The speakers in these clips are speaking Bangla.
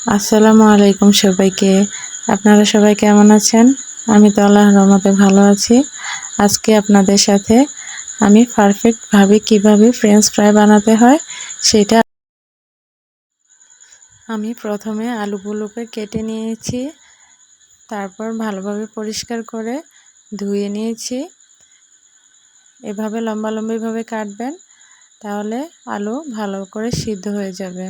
আসসালামু আলাইকুম সবাইকে। আপনারা সবাই কেমন আছেন? আমি তো আল্লাহর রহমতে ভালো আছি। আজকে আপনাদের সাথে আমি পারফেক্টভাবে কিভাবে ফ্রেঞ্চ ফ্রাই বানাতে হয় সেটা আমি প্রথমে আলুগুলোকে কেটে নিয়েছি, তারপর ভালোভাবে পরিষ্কার করে ধুয়ে নিয়েছি। এভাবে লম্বালম্বিভাবে কাটবেন, তাহলে আলু ভালো করে সিদ্ধ হয়ে যাবে।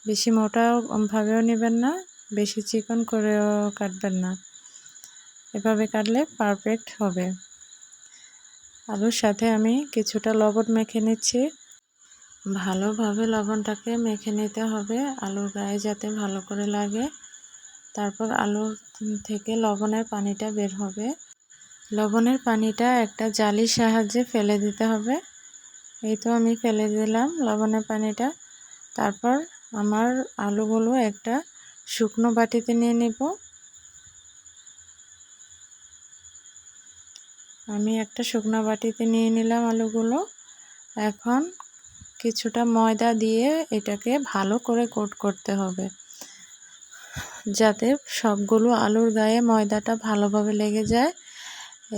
বেশি মোটাও ভাবেও নেবেন না, বেশি চিকন করেও কাটবেন না। এভাবে কাটলে পারফেক্ট হবে। আলুর সাথে আমি কিছুটা লবণ মেখে নিচ্ছি। ভালোভাবে লবণটাকে মেখে নিতে হবে আলুর গায়ে যাতে ভালো করে লাগে। তারপর আলুর থেকে লবণের পানিটা বের হবে। লবণের পানিটা একটা জালির সাহায্যে ফেলে দিতে হবে। এই তো আমি ফেলে দিলাম লবণের পানিটা। তারপর আমার আলুগুলো একটা শুকনো বাটিতে নিয়ে নেব। আমি একটা শুকনো বাটিতে নিয়ে নিলাম আলুগুলো। এখন কিছুটা ময়দা দিয়ে এটাকে ভালো করে কোট করতে হবে, যাতে সবগুলো আলুর গায়ে ময়দাটা ভালোভাবে লেগে যায়।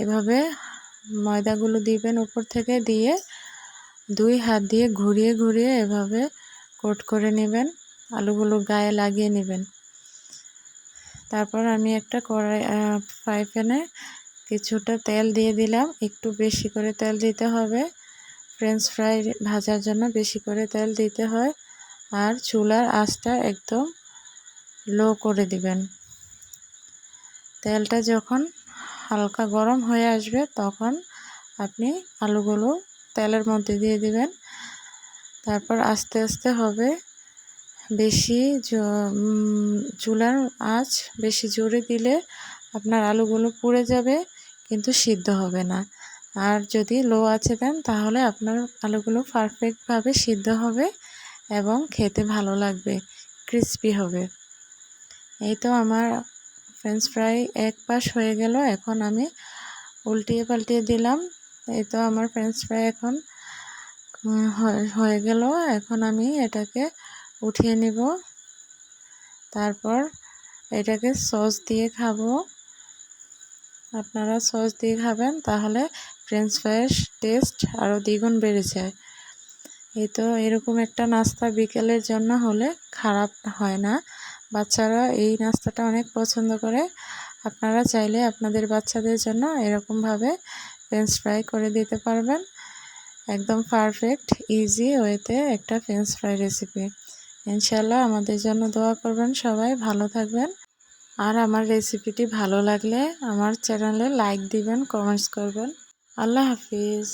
এভাবে ময়দাগুলো দিবেন উপর থেকে, দিয়ে দুই হাত দিয়ে ঘুরিয়ে ঘুরিয়ে এভাবে কোট করে নেবেন, আলুগুলো গায়ে লাগিয়ে নেবেন। তারপর আমি একটা ফ্রাই প্যানে কিছুটা তেল দিয়ে দিলাম। একটু বেশি করে তেল দিতে হবে, ফ্রেঞ্চ ফ্রাই ভাজার জন্য বেশি করে তেল দিতে হয়। আর চুলার আঁচটা একদম লো করে দিবেন। তেলটা যখন হালকা গরম হয়ে আসবে তখন আপনি আলুগুলো তেলের মধ্যে দিয়ে দিবেন। তারপর আস্তে আস্তে হবে, বেশি চুলার আঁচ বেশি জোরে দিলে আপনার আলুগুলো পুড়ে যাবে, কিন্তু সিদ্ধ হবে না। আর যদি লো আঁচে দেন তাহলে আপনার আলুগুলো পারফেক্টভাবে সিদ্ধ হবে এবং খেতে ভালো লাগবে, ক্রিস্পি হবে। এই তো আমার ফ্রেঞ্চ ফ্রাই এক পাশ হয়ে গেল। এখন আমি উল্টিয়ে পাল্টিয়ে দিলাম। এই তো আমার ফ্রেঞ্চ ফ্রাই এখন হয়ে গেল। এখন আমি এটাকে উঠিয়ে নিব। তারপর এটাকে সস দিয়ে খাবো। আপনারা সস দিয়ে খাবেন, তাহলে ফ্রেঞ্চ ফ্রাইয়ের টেস্ট আরও দ্বিগুণ বেড়ে যায়। এই তো এরকম একটা নাস্তা বিকেলের জন্য হলে খারাপ হয় না। বাচ্চারা এই নাস্তাটা অনেক পছন্দ করে। আপনারা চাইলে আপনাদের বাচ্চাদের জন্য এরকমভাবে ফ্রেঞ্চ ফ্রাই করে দিতে পারবেন। একদম পারফেক্ট ইজি ওয়েতে একটা ফ্রেঞ্চ ফ্রাই রেসিপি। ইনশাল্লাহ আমাদের জন্য দোয়া করবেন, সবাই ভালো থাকবেন। আর আমার রেসিপিটি ভালো লাগলে আমার চ্যানেলে লাইক দিবেন, কমেন্টস করবেন। আল্লাহ হাফিজ।